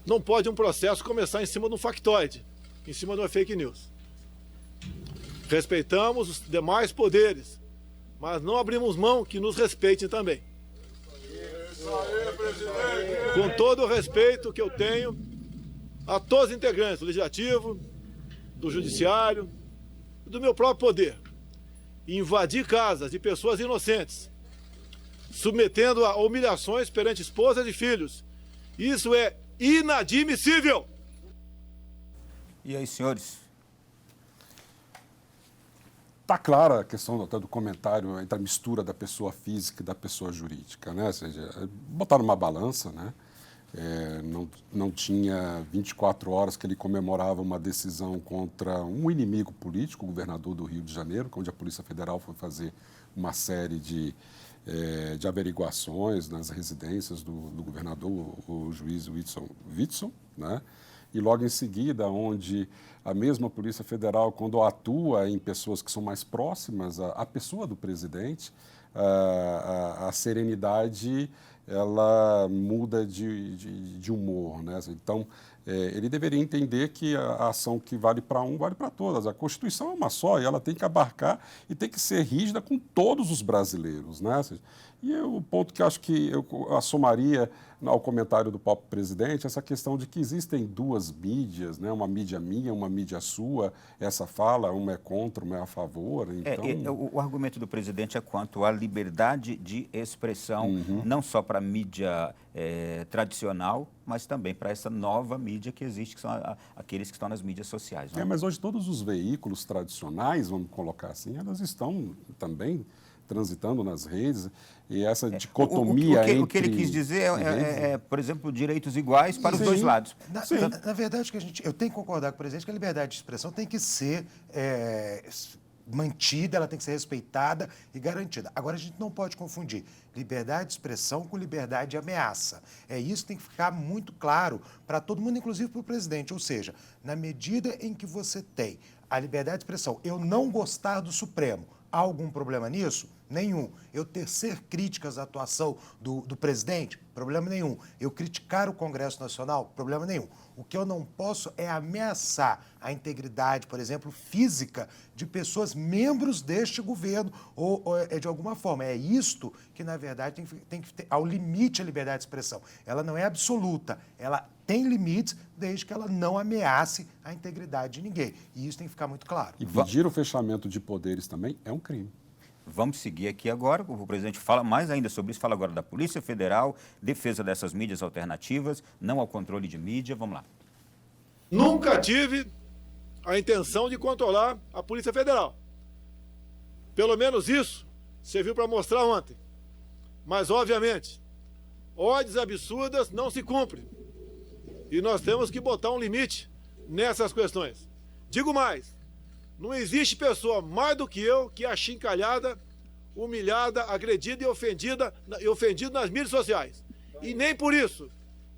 Não pode um processo começar em cima de um factoide, em cima de uma fake news. Respeitamos os demais poderes, mas não abrimos mão que nos respeitem também. Com todo o respeito que eu tenho a todos os integrantes do Legislativo, do Judiciário e do meu próprio poder, invadir casas de pessoas inocentes, submetendo a humilhações perante esposas e filhos, isso é inadmissível! E aí, senhores? Está clara a questão até do comentário entre a mistura da pessoa física e da pessoa jurídica, né? Ou seja, botar numa balança, né? Não tinha 24 horas que ele comemorava uma decisão contra um inimigo político, o governador do Rio de Janeiro, onde a Polícia Federal foi fazer uma série de averiguações nas residências do governador, o juiz Witson, né? E logo em seguida, onde a mesma Polícia Federal, quando atua em pessoas que são mais próximas à pessoa do presidente, a serenidade ela muda de humor, né? Então, ele deveria entender que a ação que vale para um vale para todas. A Constituição é uma só e ela tem que abarcar e tem que ser rígida com todos os brasileiros, né? E o ponto que eu acho que eu assomaria ao comentário do próprio presidente, essa questão de que existem duas mídias, né? Uma mídia minha, uma mídia sua, essa fala, uma é contra, uma é a favor. Então... O argumento do presidente é quanto à liberdade de expressão, não só para a mídia tradicional, mas também para essa nova mídia que existe, que são aqueles que estão nas mídias sociais. Né? Mas hoje todos os veículos tradicionais, vamos colocar assim, elas estão também transitando nas redes, e essa dicotomia entre... O que ele quis dizer por exemplo, direitos iguais para os dois lados. Na verdade, eu tenho que concordar com o presidente que a liberdade de expressão tem que ser mantida, ela tem que ser respeitada e garantida. Agora, a gente não pode confundir liberdade de expressão com liberdade de ameaça. Isso tem que ficar muito claro para todo mundo, inclusive para o presidente. Ou seja, na medida em que você tem a liberdade de expressão, eu não gostar do Supremo, há algum problema nisso? Nenhum. Eu tecer críticas à atuação do presidente? Problema nenhum. Eu criticar o Congresso Nacional? Problema nenhum. O que eu não posso é ameaçar a integridade, por exemplo, física de pessoas membros deste governo ou de alguma forma. É isto que, na verdade, tem que ter ao limite a liberdade de expressão. Ela não é absoluta, ela tem limites desde que ela não ameace a integridade de ninguém. E isso tem que ficar muito claro. E pedir o fechamento de poderes também é um crime. Vamos seguir aqui agora, o presidente fala mais ainda sobre isso, fala agora da Polícia Federal, defesa dessas mídias alternativas, não ao controle de mídia, vamos lá. Nunca tive a intenção de controlar a Polícia Federal. Pelo menos isso serviu para mostrar ontem. Mas, obviamente, ordens absurdas não se cumprem. E nós temos que botar um limite nessas questões. Digo mais, não existe pessoa mais do que eu que é achincalhada, humilhada, agredida e ofendida nas mídias sociais. E nem por isso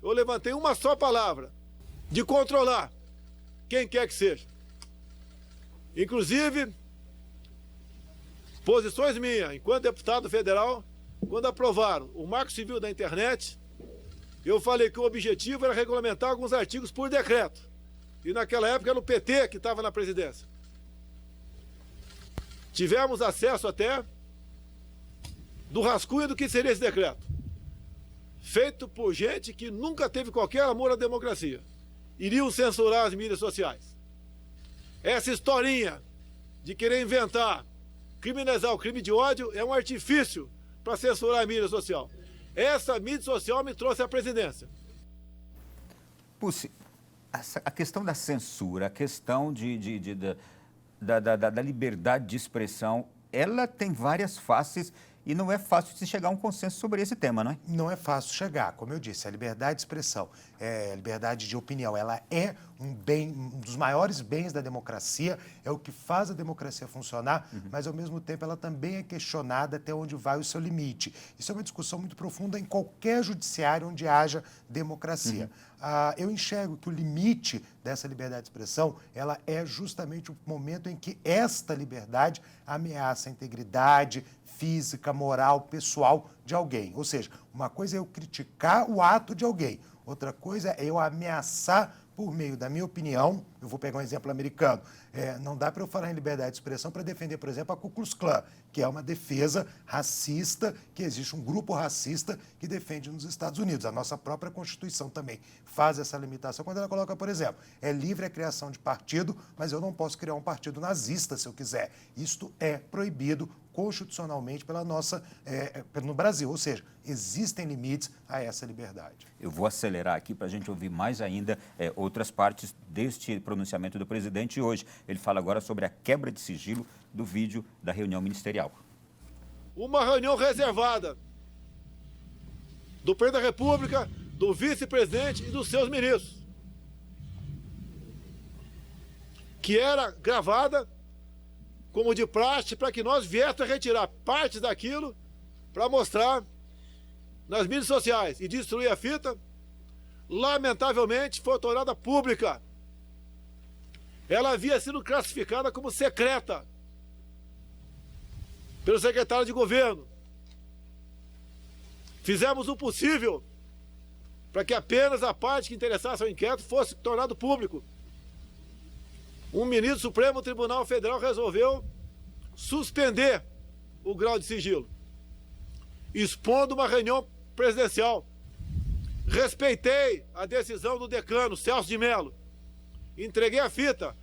eu levantei uma só palavra de controlar quem quer que seja. Inclusive, posições minhas, enquanto deputado federal, quando aprovaram o Marco Civil da Internet, eu falei que o objetivo era regulamentar alguns artigos por decreto. E naquela época era o PT que estava na presidência. Tivemos acesso até do rascunho do que seria esse decreto. Feito por gente que nunca teve qualquer amor à democracia. Iriam censurar as mídias sociais. Essa historinha de querer inventar, criminalizar o crime de ódio é um artifício para censurar a mídia social. Essa mídia social me trouxe à presidência. Pucci, a questão da censura, a questão da liberdade de expressão, ela tem várias faces e não é fácil de se chegar a um consenso sobre esse tema, não é? Não é fácil chegar, como eu disse, a liberdade de expressão, a liberdade de opinião, ela é um bem, um dos maiores bens da democracia, é o que faz a democracia funcionar, mas ao mesmo tempo ela também é questionada até onde vai o seu limite. Isso é uma discussão muito profunda em qualquer judiciário onde haja democracia. Eu enxergo que o limite dessa liberdade de expressão, ela é justamente o momento em que esta liberdade ameaça a integridade física, moral, pessoal de alguém. Ou seja, uma coisa é eu criticar o ato de alguém, outra coisa é eu ameaçar por meio da minha opinião. Eu vou pegar um exemplo americano. Não dá para eu falar em liberdade de expressão para defender, por exemplo, a Ku Klux Klan, que é uma defesa racista, que existe um grupo racista que defende nos Estados Unidos. A nossa própria Constituição também faz essa limitação quando ela coloca, por exemplo, é livre a criação de partido, mas eu não posso criar um partido nazista se eu quiser. Isto é proibido constitucionalmente no Brasil, ou seja, existem limites a essa liberdade. Eu vou acelerar aqui para a gente ouvir mais ainda outras partes deste pronunciamento do presidente hoje. Ele fala agora sobre a quebra de sigilo do vídeo da reunião ministerial. Uma reunião reservada do presidente da República, do vice-presidente e dos seus ministros, que era gravada como de praxe para que nós viéssemos a retirar partes daquilo para mostrar nas mídias sociais e destruir a fita. Lamentavelmente foi tornada pública. Ela havia sido classificada como secreta pelo secretário de governo. Fizemos o possível para que apenas a parte que interessasse ao inquérito fosse tornado público. Um ministro do Supremo Tribunal Federal resolveu suspender o grau de sigilo, expondo uma reunião presidencial. Respeitei a decisão do decano, Celso de Mello. Entreguei a fita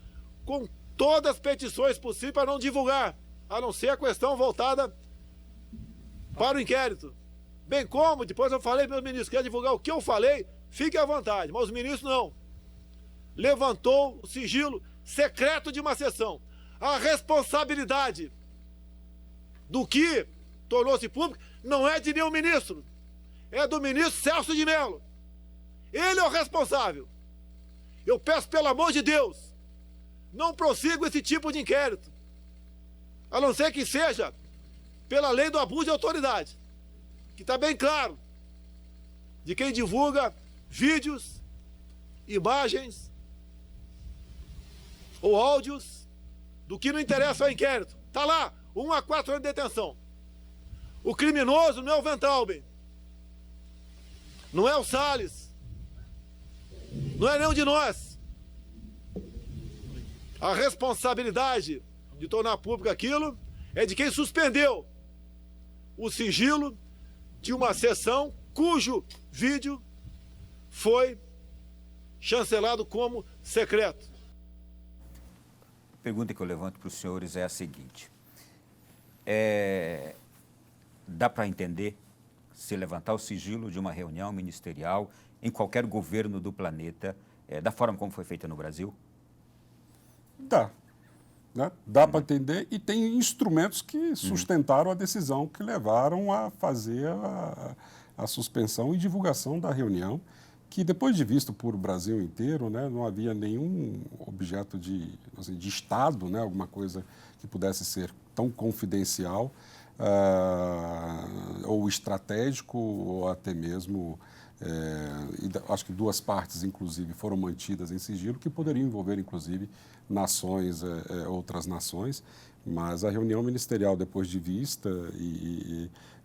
com todas as petições possíveis para não divulgar, a não ser a questão voltada para o inquérito. Bem como, depois eu falei para os ministros, quer divulgar o que eu falei, fique à vontade, mas os ministros não. Levantou o sigilo secreto de uma sessão. A responsabilidade do que tornou-se público não é de nenhum ministro, é do ministro Celso de Mello. Ele é o responsável. Eu peço, pelo amor de Deus, não prossiga esse tipo de inquérito, a não ser que seja pela lei do abuso de autoridade, que está bem claro, de quem divulga vídeos, imagens ou áudios do que não interessa ao inquérito. Está lá, 1 a 4 anos de detenção. O criminoso não é o Wenthalben, não é o Salles, não é nenhum de nós. A responsabilidade de tornar público aquilo é de quem suspendeu o sigilo de uma sessão cujo vídeo foi chancelado como secreto. A pergunta que eu levanto para os senhores é a seguinte. Dá para entender se levantar o sigilo de uma reunião ministerial em qualquer governo do planeta, da forma como foi feita no Brasil? Dá. Né? Dá para entender, e tem instrumentos que sustentaram a decisão que levaram a fazer a suspensão e divulgação da reunião, que depois de visto por o Brasil inteiro, né, não havia nenhum objeto de Estado, né, alguma coisa que pudesse ser tão confidencial ou estratégico, ou até mesmo, acho que 2 partes, inclusive, foram mantidas em sigilo, que poderiam envolver, inclusive, nações, outras nações, mas a reunião ministerial, depois de vista,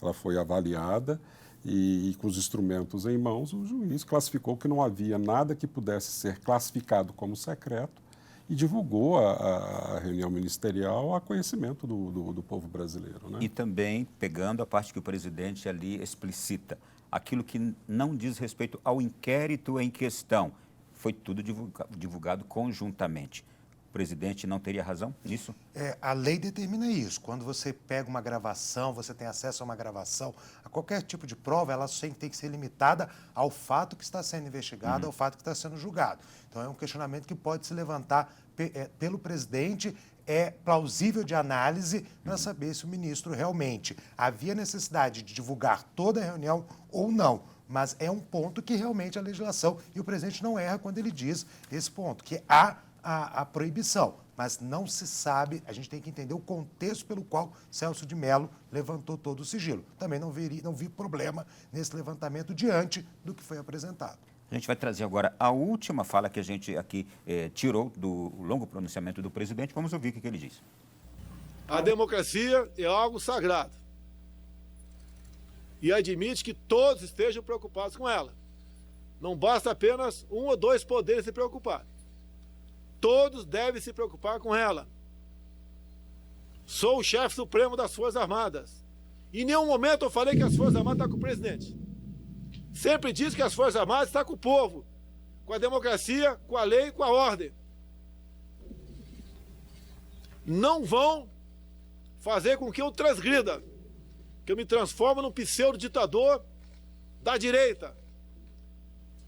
ela foi avaliada, e com os instrumentos em mãos, o juiz classificou que não havia nada que pudesse ser classificado como secreto e divulgou a reunião ministerial a conhecimento do povo brasileiro. Né? E também pegando a parte que o presidente ali explicita, aquilo que não diz respeito ao inquérito em questão, foi tudo divulgado conjuntamente. O presidente não teria razão nisso? A lei determina isso. Quando você pega uma gravação, você tem acesso a uma gravação, a qualquer tipo de prova, ela tem que ser limitada ao fato que está sendo investigado, ao fato que está sendo julgado. Então, é um questionamento que pode se levantar pelo presidente. É plausível de análise para saber se o ministro realmente havia necessidade de divulgar toda a reunião ou não. Mas é um ponto que realmente a legislação, e o presidente não erra quando ele diz esse ponto, que há a proibição, mas não se sabe, a gente tem que entender o contexto pelo qual Celso de Mello levantou todo o sigilo. Também não vi problema nesse levantamento diante do que foi apresentado. A gente vai trazer agora a última fala que a gente aqui tirou do longo pronunciamento do presidente. Vamos ouvir o que ele diz. A democracia é algo sagrado e admite que todos estejam preocupados com ela. Não basta apenas 1 ou 2 poderes se preocupar. Todos devem se preocupar com ela. Sou o chefe supremo das Forças Armadas. Em nenhum momento eu falei que as Forças Armadas estão com o presidente. Sempre disse que as Forças Armadas estão com o povo, com a democracia, com a lei e com a ordem. Não vão fazer com que eu transgrida, que eu me transforme num pseudo-ditador da direita.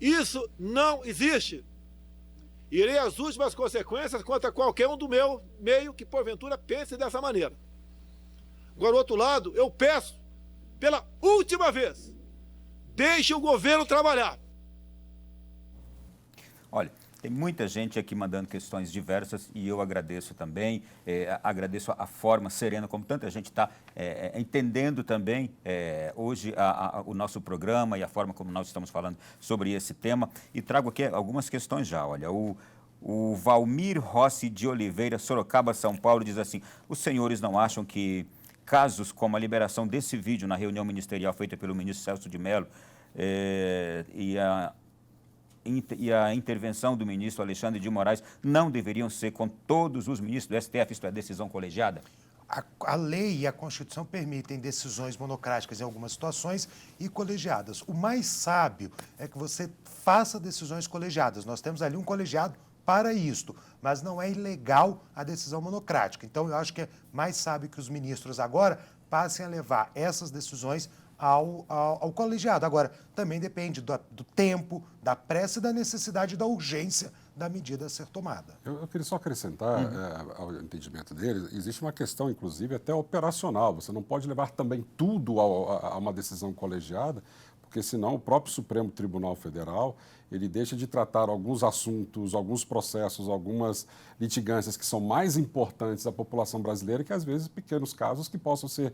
Isso não existe. Irei às últimas consequências contra qualquer um do meu meio que, porventura, pense dessa maneira. Agora, do outro lado, eu peço, pela última vez, deixe o governo trabalhar. Olha, tem muita gente aqui mandando questões diversas e eu agradeço também, agradeço a forma serena como tanta gente está entendendo também hoje o nosso programa e a forma como nós estamos falando sobre esse tema. E trago aqui algumas questões já. Olha, o Valmir Rossi de Oliveira, Sorocaba, São Paulo, diz assim: os senhores não acham que casos como a liberação desse vídeo na reunião ministerial feita pelo ministro Celso de Mello e a intervenção do ministro Alexandre de Moraes não deveriam ser com todos os ministros do STF, isto é, decisão colegiada? A lei e a Constituição permitem decisões monocráticas em algumas situações e colegiadas. O mais sábio é que você faça decisões colegiadas. Nós temos ali um colegiado para isto, mas não é ilegal a decisão monocrática. Então, eu acho que é mais sábio que os ministros agora passem a levar essas decisões ao colegiado. Agora, também depende do tempo, da pressa e da necessidade e da urgência da medida a ser tomada. Eu queria só acrescentar ao entendimento dele, existe uma questão, inclusive, até operacional. Você não pode levar também tudo a uma decisão colegiada, porque senão o próprio Supremo Tribunal Federal ele deixa de tratar alguns assuntos, alguns processos, algumas litigâncias que são mais importantes à população brasileira, que às vezes pequenos casos que possam ser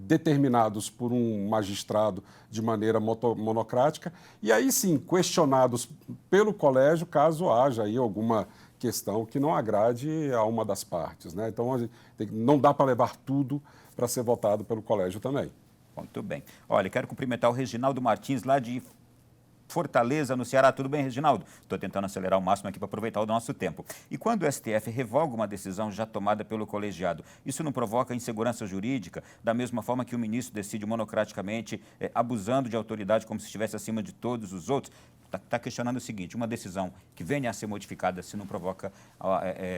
determinados por um magistrado de maneira monocrática, e aí sim questionados pelo colégio, caso haja aí alguma questão que não agrade a uma das partes, né? Então, não dá para levar tudo para ser votado pelo colégio também. Muito bem. Olha, quero cumprimentar o Reginaldo Martins, lá de Fortaleza, no Ceará. Tudo bem, Reginaldo? Estou tentando acelerar o máximo aqui para aproveitar o nosso tempo. E quando o STF revoga uma decisão já tomada pelo colegiado, isso não provoca insegurança jurídica, da mesma forma que o ministro decide monocraticamente, abusando de autoridade como se estivesse acima de todos os outros? Está questionando o seguinte: uma decisão que venha a ser modificada, se não provoca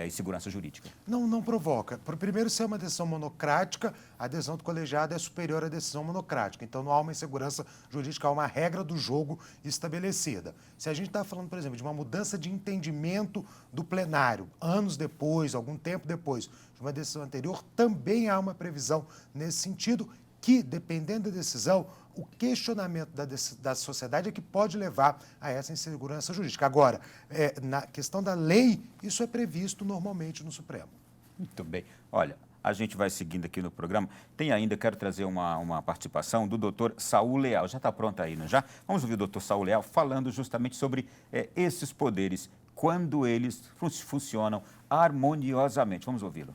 insegurança jurídica? Não provoca. Primeiro, se é uma decisão monocrática, a decisão do colegiado é superior à decisão monocrática. Então, não há uma insegurança jurídica, há uma regra do jogo estabelecida. Se a gente está falando, por exemplo, de uma mudança de entendimento do plenário, anos depois, algum tempo depois de uma decisão anterior, também há uma previsão nesse sentido que, dependendo da decisão, o questionamento da sociedade é que pode levar a essa insegurança jurídica. Agora, na questão da lei, isso é previsto normalmente no Supremo. Muito bem. Olha, a gente vai seguindo aqui no programa. Tem ainda, quero trazer uma participação do doutor Saul Leal. Já está pronta aí, não já? Vamos ouvir o doutor Saul Leal falando justamente sobre esses poderes, quando eles funcionam harmoniosamente. Vamos ouvi-lo.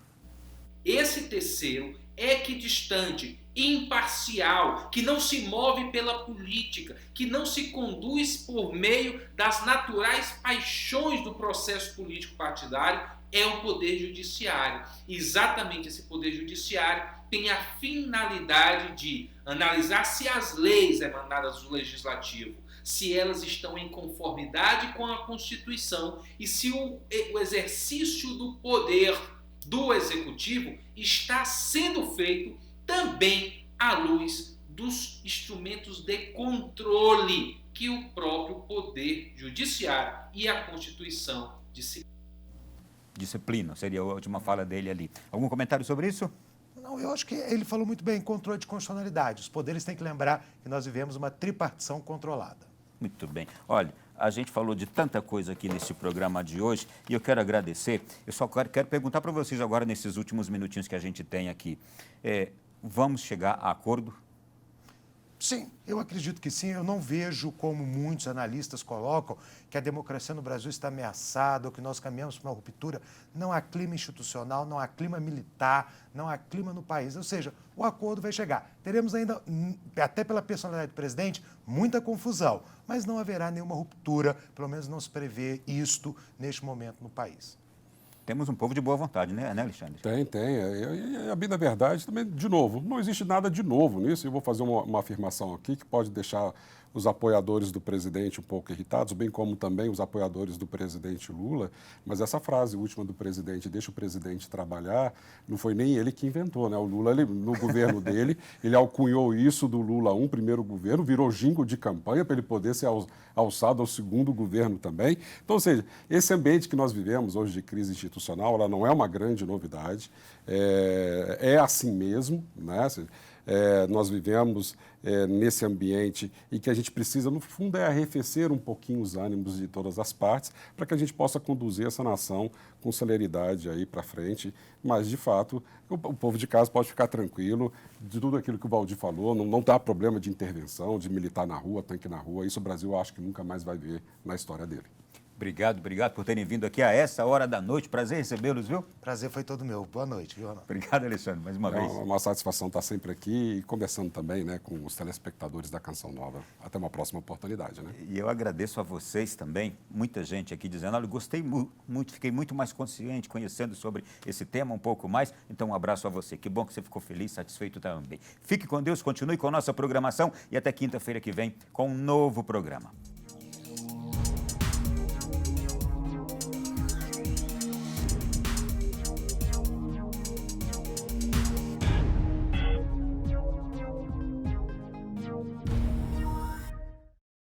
Esse terceiro equidistante, imparcial, que não se move pela política, que não se conduz por meio das naturais paixões do processo político partidário, é o Poder Judiciário. Exatamente esse Poder Judiciário tem a finalidade de analisar se as leis emanadas do Legislativo, se elas estão em conformidade com a Constituição e se o exercício do poder do Executivo está sendo feito também à luz dos instrumentos de controle que o próprio Poder Judiciário e a Constituição disciplina, seria a última fala dele ali. Algum comentário sobre isso? Não, eu acho que ele falou muito bem, controle de constitucionalidade. Os poderes têm que lembrar que nós vivemos uma tripartição controlada. Muito bem. Olha, a gente falou de tanta coisa aqui nesse programa de hoje e eu quero agradecer. Eu só quero perguntar para vocês agora, nesses últimos minutinhos que a gente tem aqui. Vamos chegar a acordo? Sim, eu acredito que sim. Eu não vejo, como muitos analistas colocam, que a democracia no Brasil está ameaçada ou que nós caminhamos para uma ruptura. Não há clima institucional, não há clima militar, não há clima no país. Ou seja, o acordo vai chegar. Teremos ainda, até pela personalidade do presidente, muita confusão, mas não haverá nenhuma ruptura, pelo menos não se prevê isto neste momento no país. Temos um povo de boa vontade, né, Alexandre? Tem. E a bem da verdade, também, de novo, não existe nada de novo nisso. Eu vou fazer uma afirmação aqui que pode deixar os apoiadores do presidente um pouco irritados, bem como também os apoiadores do presidente Lula. Mas essa frase última do presidente, deixa o presidente trabalhar, não foi nem ele que inventou, né? O Lula, no governo dele, ele alcunhou isso do Lula 1, primeiro governo, virou jingle de campanha para ele poder ser alçado ao segundo governo também. Então, ou seja, esse ambiente que nós vivemos hoje de crise institucional, ela não é uma grande novidade, é assim mesmo, né? Nós vivemos nesse ambiente e que a gente precisa, no fundo, arrefecer um pouquinho os ânimos de todas as partes para que a gente possa conduzir essa nação com celeridade aí para frente. Mas, de fato, o povo de casa pode ficar tranquilo de tudo aquilo que o Valdir falou, não dá problema de intervenção, de militar na rua, tanque na rua. Isso o Brasil, eu acho que nunca mais vai ver na história dele. Obrigado por terem vindo aqui a essa hora da noite. Prazer recebê-los, viu? Prazer foi todo meu. Boa noite, viu, Ronaldo? Obrigado, Alexandre, mais uma vez. É uma satisfação estar sempre aqui e conversando também, né, com os telespectadores da Canção Nova. Até uma próxima oportunidade, né? E eu agradeço a vocês também, muita gente aqui dizendo, olha, gostei muito, fiquei muito mais consciente, conhecendo sobre esse tema um pouco mais. Então, um abraço a você. Que bom que você ficou feliz, satisfeito também. Fique com Deus, continue com a nossa programação e até quinta-feira que vem com um novo programa.